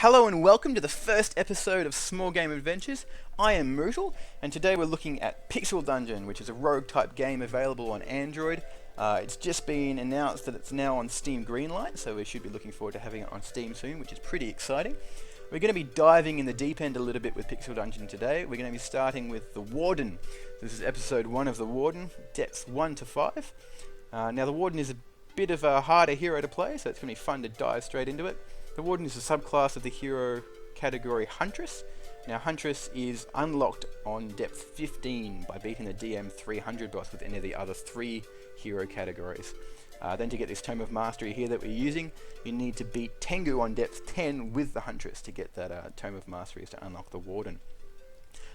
Hello and welcome to the first episode of SmallGame Adventures. I am Mootle, and today we're looking at Pixel Dungeon, which is a rogue type game available on Android. It's just been announced that it's now on Steam Greenlight, so we should be looking forward to having it on Steam soon, which is pretty exciting. We're going to be diving in the deep end a little bit with Pixel Dungeon today. We're going to be starting with the Warden. This is episode 1 of the Warden, depths 1 to 5. Now the Warden is a bit of a harder hero to play, so it's going to be fun to dive straight into it. The Warden is a subclass of the hero category Huntress. Now Huntress is unlocked on depth 15 by beating the DM 300 boss with any of the other 3 hero categories. Then to get this Tome of Mastery here that we're using, you need to beat Tengu on depth 10 with the Huntress to get that Tome of Mastery to unlock the Warden.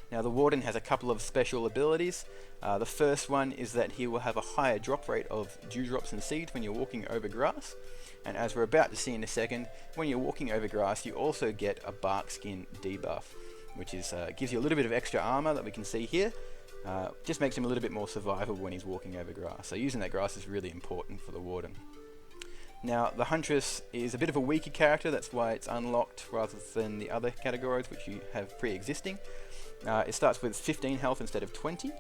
Now the Warden has a couple of special abilities. The first one is that he will have a higher drop rate of dewdrops and seeds when you're walking over grass. And as we're about to see in a second, when you're walking over grass, you also get a bark skin debuff, which is gives you a little bit of extra armor that we can see here. Just makes him a little bit more survivable when he's walking over grass. So using that grass is really important for the Warden. Now the Huntress is a bit of a weaker character, that's why it's unlocked rather than the other categories which you have pre-existing. It starts with 15 health instead of 20.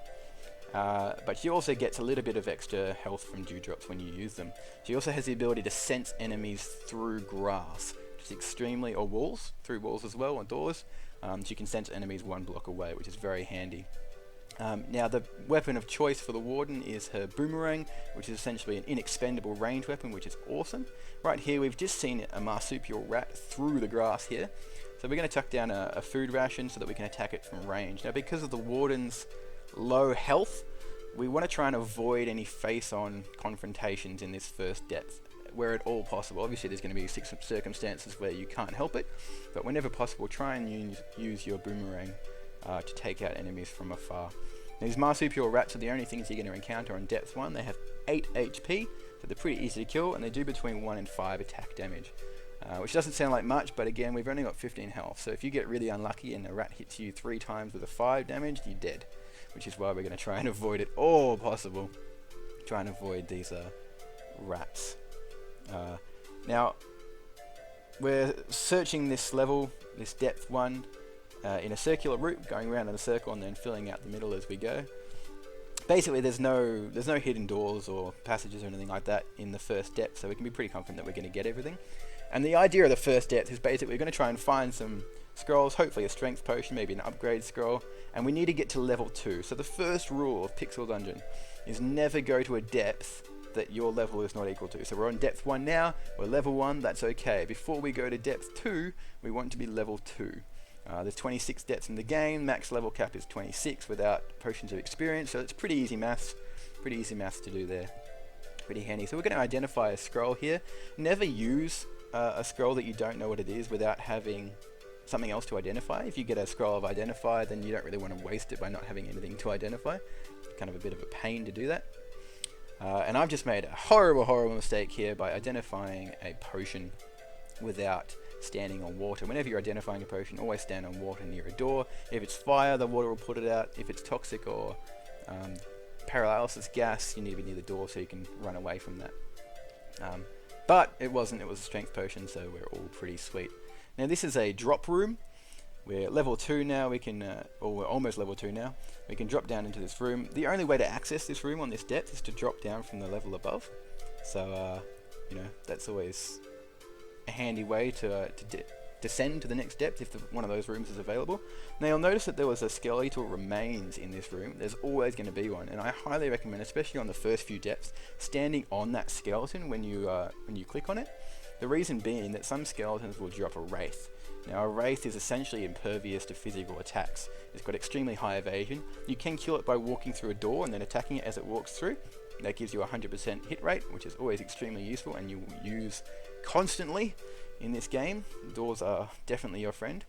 But she also gets a little bit of extra health from dewdrops when you use them. She also has the ability to sense enemies through grass, which is extremely, or walls, through walls as well, or doors. She can sense enemies 1 block away, which is very handy. Now the weapon of choice for the Warden is her boomerang, which is essentially an inexpendable ranged weapon, which is awesome. Right here we've just seen a marsupial rat through the grass here. So we're going to tuck down a food ration so that we can attack it from range. Now because of the Warden's low health, we want to try and avoid any face-on confrontations in this first depth where at all possible. Obviously there's going to be circumstances where you can't help it, but whenever possible try and use your boomerang to take out enemies from afar. Now, these marsupial rats are the only things you're going to encounter on depth 1. They have 8 HP, so they're pretty easy to kill, and they do between 1 and 5 attack damage. Which doesn't sound like much, but again we've only got 15 health, so if you get really unlucky and a rat hits you 3 times with a 5 damage, you're dead. Which is why we're going to try and avoid it all possible. Try and avoid these rats. Now, we're searching this level, this depth 1, in a circular route, going around in a circle and then filling out the middle as we go. Basically, there's no hidden doors or passages or anything like that in the first depth, so we can be pretty confident that we're going to get everything. And the idea of the first depth is basically we're going to try and find some scrolls, hopefully a strength potion, maybe an upgrade scroll, and we need to get to level 2. So the first rule of Pixel Dungeon is never go to a depth that your level is not equal to. So we're on depth 1 now, we're level 1, that's okay. Before we go to depth 2, we want to be level 2. There's 26 depths in the game, max level cap is 26 without potions of experience, so it's pretty easy maths to do there. Pretty handy. So we're going to identify a scroll here. Never use a scroll that you don't know what it is without having something else to identify. If you get a scroll of identify, then you don't really want to waste it by not having anything to identify. It's kind of a bit of a pain to do that. And I've just made a horrible mistake here by identifying a potion without standing on water. Whenever you're identifying a potion, always stand on water near a door. If it's fire, the water will put it out. If it's toxic or paralysis gas, you need to be near the door so you can run away from that. But it wasn't, it was a strength potion, so we're all pretty sweet. Now this is a drop room. We're level 2 now, we can, or we're almost level 2 now. We can drop down into this room. The only way to access this room on this depth is to drop down from the level above. So, you know, that's always a handy way to descend to the next depth if one of those rooms is available. Now you'll notice that there was a skeletal remains in this room. There's always going to be one, and I highly recommend, especially on the first few depths, standing on that skeleton when you click on it. The reason being that some skeletons will drop a wraith. Now a wraith is essentially impervious to physical attacks. It's got extremely high evasion. You can kill it by walking through a door and then attacking it as it walks through. That gives you a 100% hit rate, which is always extremely useful and you will use constantly in this game. Doors are definitely your friend.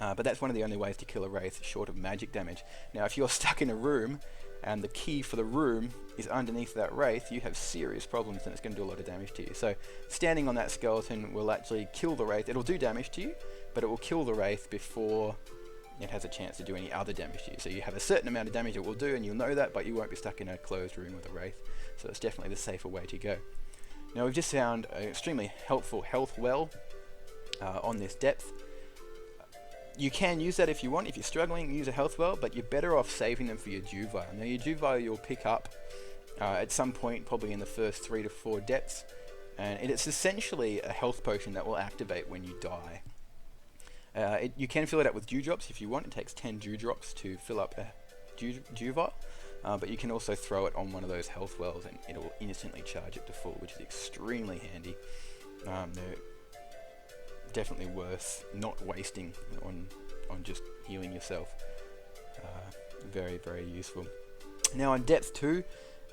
But that's one of the only ways to kill a wraith short of magic damage. Now if you're stuck in a room and the key for the room is underneath that wraith, you have serious problems and it's going to do a lot of damage to you. So standing on that skeleton will actually kill the wraith. It'll do damage to you, but it will kill the wraith before it has a chance to do any other damage to you. So you have a certain amount of damage it will do and you'll know that, but you won't be stuck in a closed room with a wraith. So it's definitely the safer way to go. Now we've just found an extremely helpful health well. on this depth. You can use that if you want. If you're struggling, use a health well, but you're better off saving them for your dew vial. Now your dew vial you'll pick up at some point, probably in the first 3 to 4 depths, and it's essentially a health potion that will activate when you die. You can fill it up with dewdrops if you want. It takes 10 dewdrops to fill up a dew vial, but you can also throw it on one of those health wells and it'll instantly charge it to full, which is extremely handy. They're definitely worth not wasting on just healing yourself. Very, very useful. Now on depth 2,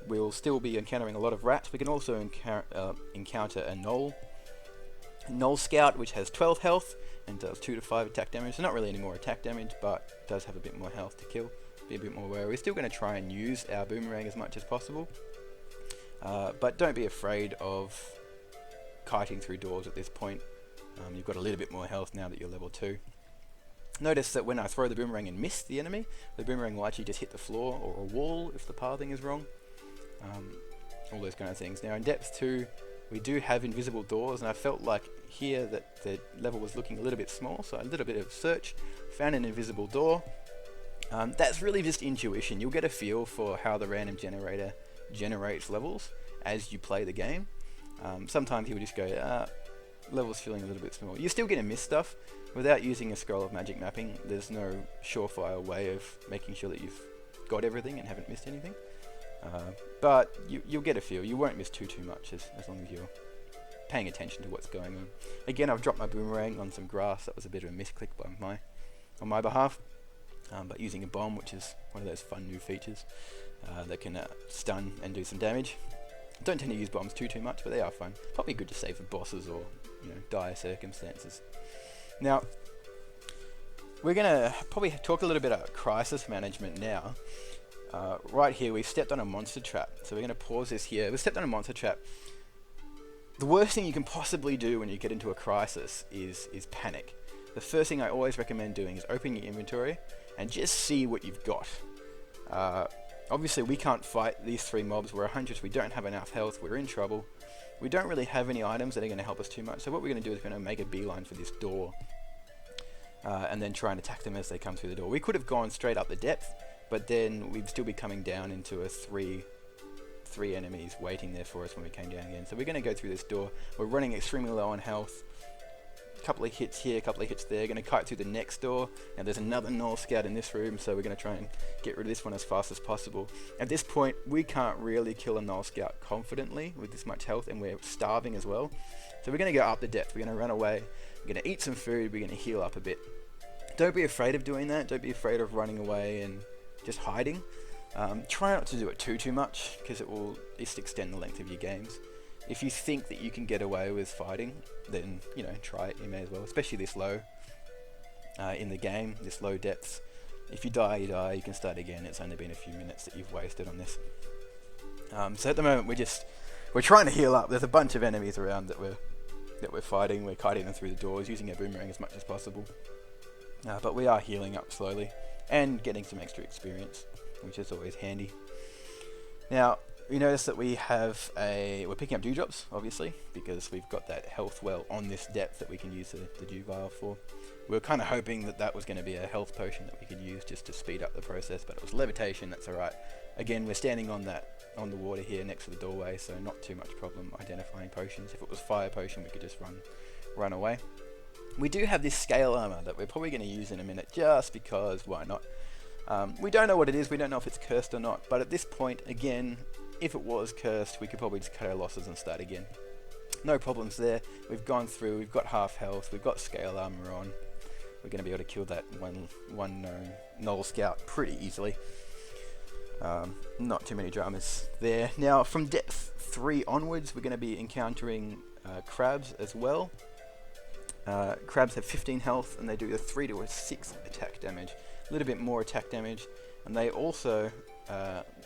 we'll still be encountering a lot of rats. We can also encounter a Gnoll Scout, which has 12 health and does 2 to 5 attack damage. So not really any more attack damage, but does have a bit more health to kill. Be a bit more wary. We're still going to try and use our boomerang as much as possible, but don't be afraid of kiting through doors at this point. You've got a little bit more health now that you're level 2. Notice that when I throw the boomerang and miss the enemy, the boomerang will actually just hit the floor or a wall if the pathing is wrong. All those kind of things. Now in depth 2, we do have invisible doors, and I felt like here that the level was looking a little bit small, so a little bit of search, found an invisible door. That's really just intuition. You'll get a feel for how the random generator generates levels as you play the game. Sometimes he would just go, level's feeling a little bit small. You're still going to miss stuff. Without using a scroll of magic mapping, there's no surefire way of making sure that you've got everything and haven't missed anything. But you'll get a feel. You won't miss too much as long as you're paying attention to what's going on. Again, I've dropped my boomerang on some grass. That was a bit of a misclick on my behalf. But using a bomb, which is one of those fun new features that can stun and do some damage. Don't tend to use bombs too much, but they are fun. Probably good to save for bosses or dire circumstances. Now, we're going to probably talk a little bit about crisis management now. Right here, we've stepped on a monster trap, so we're going to pause this here. We've stepped on a monster trap. The worst thing you can possibly do when you get into a crisis is panic. The first thing I always recommend doing is open your inventory and just see what you've got. Obviously, we can't fight these 3 mobs. We're 100s, we don't have enough health, we're in trouble. We don't really have any items that are going to help us too much, so what we're going to do is we're going to make a beeline for this door. And then try and attack them as they come through the door. We could have gone straight up the depth, but then we'd still be coming down into a 3 enemies waiting there for us when we came down again. So we're going to go through this door. We're running extremely low on health. A couple of hits here, a couple of hits there. Going to kite through the next door. Now there's another Gnoll Scout in this room, so we're going to try and get rid of this one as fast as possible. At this point, we can't really kill a Gnoll Scout confidently with this much health, and we're starving as well. So we're going to go up the depth. We're going to run away. We're going to eat some food. We're going to heal up a bit. Don't be afraid of doing that. Don't be afraid of running away and just hiding. Try not to do it too much, because it will just extend the length of your games. If you think that you can get away with fighting, then try it. You may as well, especially this low in the game, this low depths. If you die, you die. You can start again. It's only been a few minutes that you've wasted on this. So at the moment, we're trying to heal up. There's a bunch of enemies around that we're fighting. We're kiting them through the doors, using our boomerang as much as possible. But we are healing up slowly and getting some extra experience, which is always handy. Now, you notice that we're picking up dewdrops, obviously, because we've got that health well on this depth that we can use the dew vial for. We were kind of hoping that was going to be a health potion that we could use just to speed up the process, but it was levitation. That's alright. Again, we're standing on the water here next to the doorway, so not too much problem identifying potions. If it was fire potion, we could just run away. We do have this scale armor that we're probably going to use in a minute, just because why not? We don't know what it is. We don't know if it's cursed or not, but at this point, again, if it was cursed, we could probably just cut our losses and start again. No problems there. We've gone through, we've got half health, we've got scale armor on. We're going to be able to kill that one Gnoll Scout pretty easily. Not too many dramas there. Now, from depth 3 onwards, we're going to be encountering crabs as well. Crabs have 15 health, and they do a 3 to a 6 attack damage. A little bit more attack damage, and they also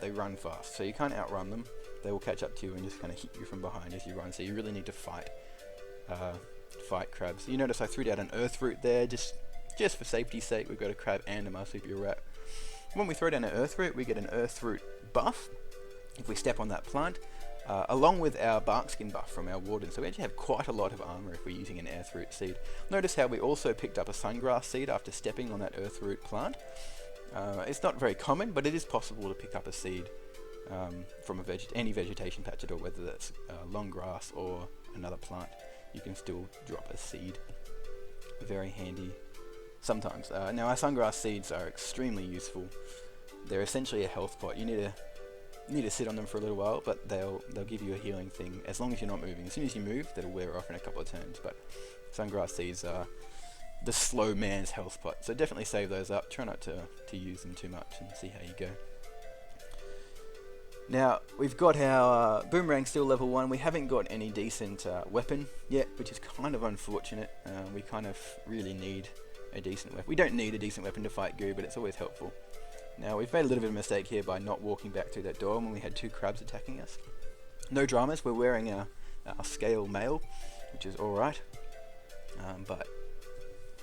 they run fast, so you can't outrun them. They will catch up to you and just kind of hit you from behind as you run, so you really need to fight crabs. You notice I threw down an earth root there, just for safety's sake. We've got a crab and a marsupial rat. When we throw down an earth root, we get an earth root buff if we step on that plant. along with our bark skin buff from our Warden. So we actually have quite a lot of armor if we're using an earthroot seed. Notice how we also picked up a sungrass seed after stepping on that earthroot plant. It's not very common, but it is possible to pick up a seed from any vegetation patch at all, whether that's long grass or another plant. You can still drop a seed. Very handy sometimes. Now our sungrass seeds are extremely useful. They're essentially a health pot. You need to sit on them for a little while, but they'll give you a healing thing as long as you're not moving. As soon as you move, that'll wear off in a couple of turns. But sungrass seeds are the slow man's health pot, so definitely save those up. Try not to use them too much and see how you go. Now we've got our boomerang still level 1. We haven't got any decent weapon yet, which is kind of unfortunate. We kind of really need a decent weapon. We don't need a decent weapon to fight goo, but it's always helpful. Now we've made a little bit of a mistake here by not walking back through that door when we had 2 crabs attacking us. No dramas, we're wearing our scale mail, which is alright, but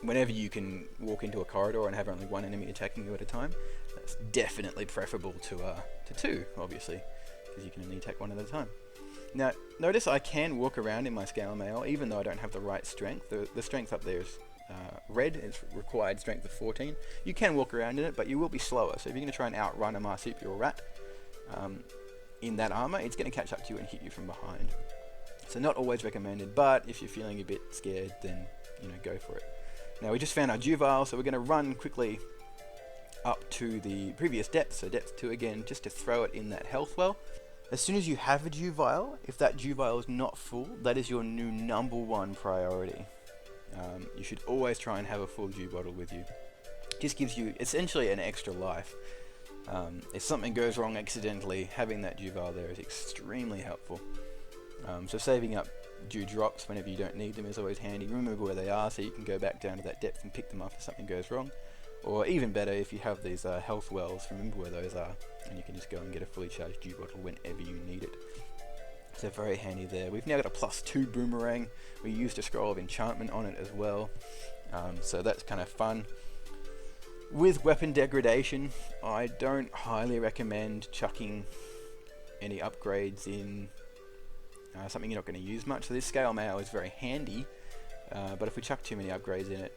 whenever you can walk into a corridor and have only 1 enemy attacking you at a time, that's definitely preferable to 2, obviously, because you can only attack 1 at a time. Now notice I can walk around in my scale mail even though I don't have the right strength. The strength up there is red. It's required strength of 14. You can walk around in it, but you will be slower. So if you're going to try and outrun a marsupial rat in that armor, it's going to catch up to you and hit you from behind. So not always recommended, but if you're feeling a bit scared, then go for it. Now we just found our dew vial, so we're going to run quickly up to the previous depth, so depth 2 again, just to throw it in that health well. As soon as you have a dew vial, if that dew vial is not full, that is your new #1 priority. You should always try and have a full dew bottle with you. Just gives you essentially an extra life. If something goes wrong accidentally, having that dew vial there is extremely helpful. So saving up dew drops whenever you don't need them is always handy. Remember where they are so you can go back down to that depth and pick them up if something goes wrong. Or even better, if you have these health wells, remember where those are, and you can just go and get a fully charged dew bottle whenever you need it. So very handy there. We've now got a +2 boomerang. We used a scroll of enchantment on it as well, so that's kind of fun. With weapon degradation, I don't highly recommend chucking any upgrades in something you're not going to use much. So this scale mail is very handy, but if we chuck too many upgrades in it,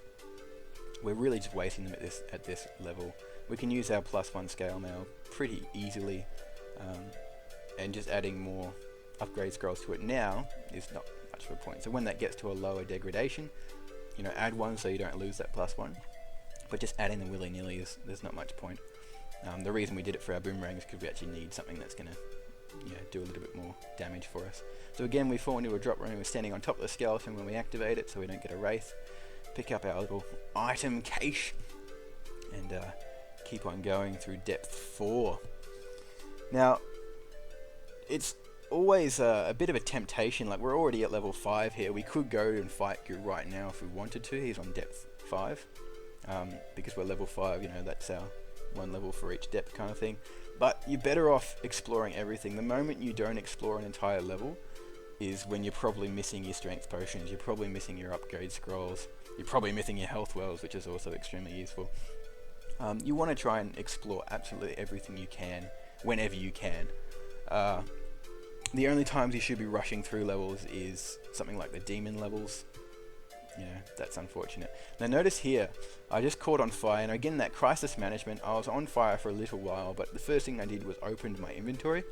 we're really just wasting them at this level. We can use our +1 scale mail pretty easily, and just adding more upgrade scrolls to it now is not much of a point. So when that gets to a lower degradation, add one so you don't lose that +1. But just adding them willy-nilly there's not much point. The reason we did it for our boomerang is because we actually need something that's going to do a little bit more damage for us. So again, we fall into a drop room. We're standing on top of the skeleton when we activate it so we don't get a wraith. Pick up our little item cache and keep on going through depth 4. Now, it's always a bit of a temptation. Like, we're already at level 5 here. We could go and fight Goo right now if we wanted to. He's on depth 5. Because we're level 5, that's our 1 level for each depth kind of thing. But you're better off exploring everything. The moment you don't explore an entire level is when you're probably missing your strength potions, you're probably missing your upgrade scrolls, you're probably missing your health wells, which is also extremely useful. You want to try and explore absolutely everything you can, whenever you can. The only times you should be rushing through levels is something like the demon levels. That's unfortunate. Now notice here, I just caught on fire, and again that crisis management, I was on fire for a little while, but the first thing I did was opened my inventory.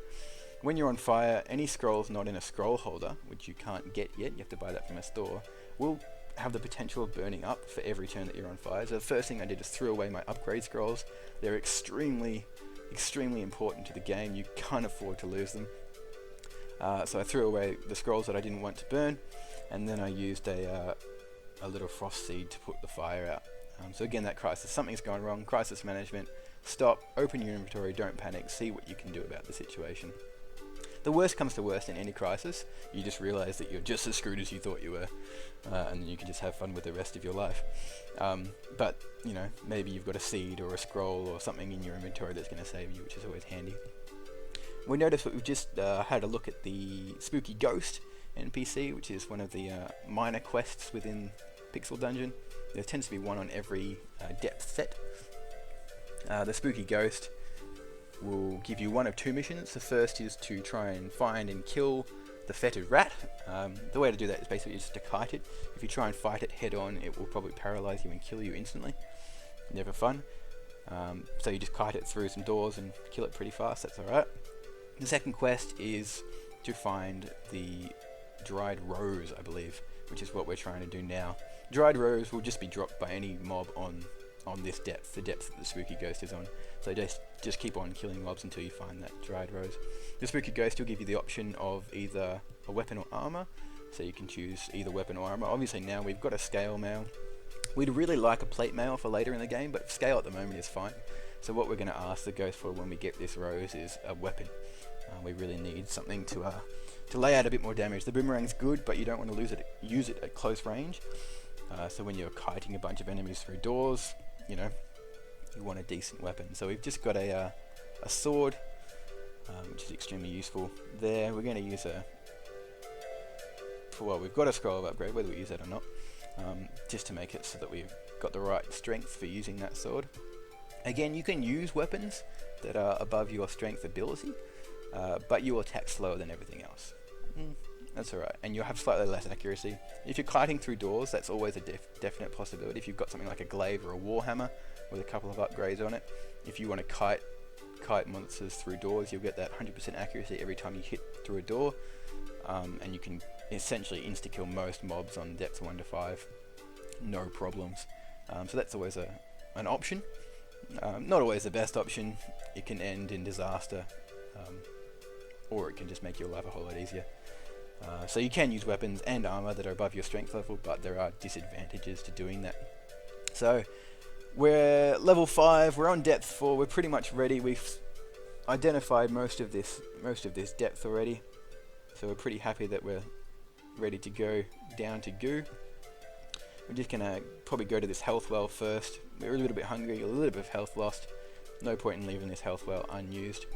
When you're on fire, any scrolls not in a scroll holder, which you can't get yet, you have to buy that from a store, will have the potential of burning up for every turn that you're on fire. So the first thing I did is threw away my upgrade scrolls. They're extremely important to the game. You can't afford to lose them. So I threw away the scrolls that I didn't want to burn, and then I used a little frost seed to put the fire out. So again, that crisis, something's gone wrong, crisis management, stop, open your inventory, don't panic, see what you can do about the situation. The worst comes to worst in any crisis, you just realize that you're just as screwed as you thought you were, and you can just have fun with the rest of your life. But, maybe you've got a seed or a scroll or something in your inventory that's going to save you, which is always handy. We noticed that we've just had a look at the Spooky Ghost NPC, which is one of the minor quests within Pixel Dungeon. There tends to be one on every depth set. The Spooky Ghost will give you one of two missions. The first is to try and find and kill the fetid rat. The way to do that is basically just to kite it. If you try and fight it head on, it will probably paralyze you and kill you instantly. Never fun. So you just kite it through some doors and kill it pretty fast, that's alright. The second quest is to find the dried rose, I believe, which is what we're trying to do now. Dried rose will just be dropped by any mob on this depth, the depth that the spooky ghost is on. So just keep on killing mobs until you find that dried rose. The spooky ghost will give you the option of either a weapon or armor, so you can choose either weapon or armor. Obviously now we've got a scale mail. We'd really like a plate mail for later in the game, but scale at the moment is fine. So what we're going to ask the ghost for when we get this rose is a weapon. We really need something to lay out a bit more damage. The boomerang's good, but you don't want to use it at close range. So when you're kiting a bunch of enemies through doors, you want a decent weapon. So we've just got a sword, which is extremely useful there. We're going to use we've got a scroll of upgrade, whether we use that or not, just to make it so that we've got the right strength for using that sword. Again, you can use weapons that are above your strength ability, but you will attack slower than everything else. That's alright, and you'll have slightly less accuracy. If you're kiting through doors, that's always a definite possibility. If you've got something like a glaive or a warhammer with a couple of upgrades on it, if you want to kite monsters through doors, you'll get that 100% accuracy every time you hit through a door, and you can essentially insta-kill most mobs on depths 1 to 5, no problems. So that's always an option. Not always the best option. It can end in disaster, or it can just make your life a whole lot easier. So you can use weapons and armor that are above your strength level, but there are disadvantages to doing that. So we're level 5, we're on depth 4, we're pretty much ready. We've identified most of this depth already, so we're pretty happy that we're ready to go down to goo. We're just gonna probably go to this health well first. We're a little bit hungry, a little bit of health lost. No point in leaving this health well unused.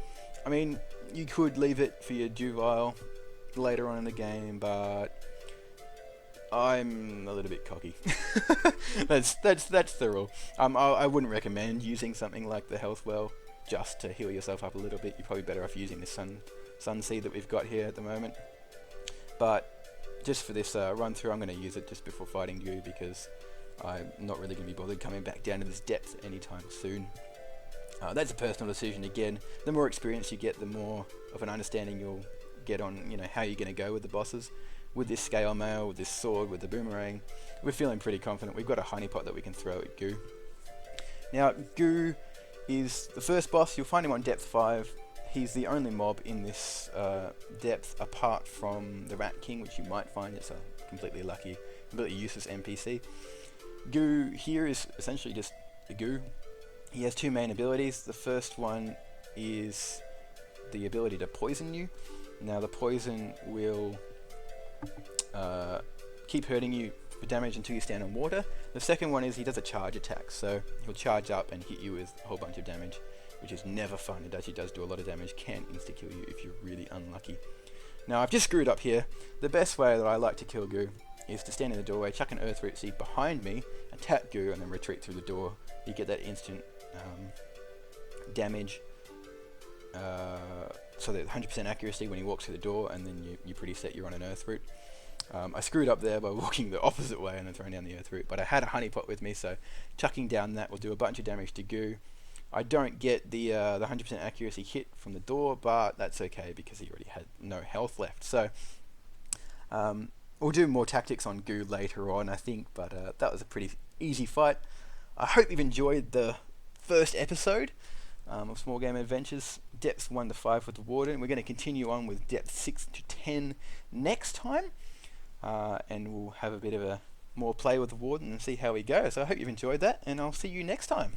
I mean, you could leave it for your dew vial later on in the game, but I'm a little bit cocky. that's the rule. I wouldn't recommend using something like the health well just to heal yourself up a little bit. You're probably better off using this sun seed that we've got here at the moment. But just for this run through, I'm going to use it just before fighting you, because I'm not really going to be bothered coming back down to this depth anytime soon. That's a personal decision again. The more experience you get, the more of an understanding you'll get on how you're going to go with the bosses. With this scale mail, with this sword, with the boomerang, we're feeling pretty confident. We've got a honeypot that we can throw at Goo. Now, Goo is the first boss. You'll find him on depth 5. He's the only mob in this depth apart from the Rat King, which you might find it's a completely useless NPC. Goo here is essentially just a goo. He has two main abilities. The first one is the ability to poison you. Now the poison will keep hurting you for damage until you stand on water. The second one is he does a charge attack, so he'll charge up and hit you with a whole bunch of damage, which is never fun. It actually does do a lot of damage, can insta-kill you if you're really unlucky. Now I've just screwed up here. The best way that I like to kill Goo is to stand in the doorway, chuck an earth root seed behind me, attack Goo, and then retreat through the door. You get that instant damage, so that 100% accuracy when he walks through the door, and then you're pretty set you're on an earth root. I screwed up there by walking the opposite way and then throwing down the earth root, but I had a honeypot with me, so chucking down that will do a bunch of damage to Goo. I don't get the 100% accuracy hit from the door, but that's okay because he already had no health left. So we'll do more tactics on Goo later on, I think, but that was a pretty easy fight. I hope you've enjoyed the first episode of SmallGame Adventures, depths 1 to 5 with the Warden. We're going to continue on with depth 6 to 10 next time, and we'll have a bit of a more play with the Warden and see how we go. So I hope you've enjoyed that, and I'll see you next time.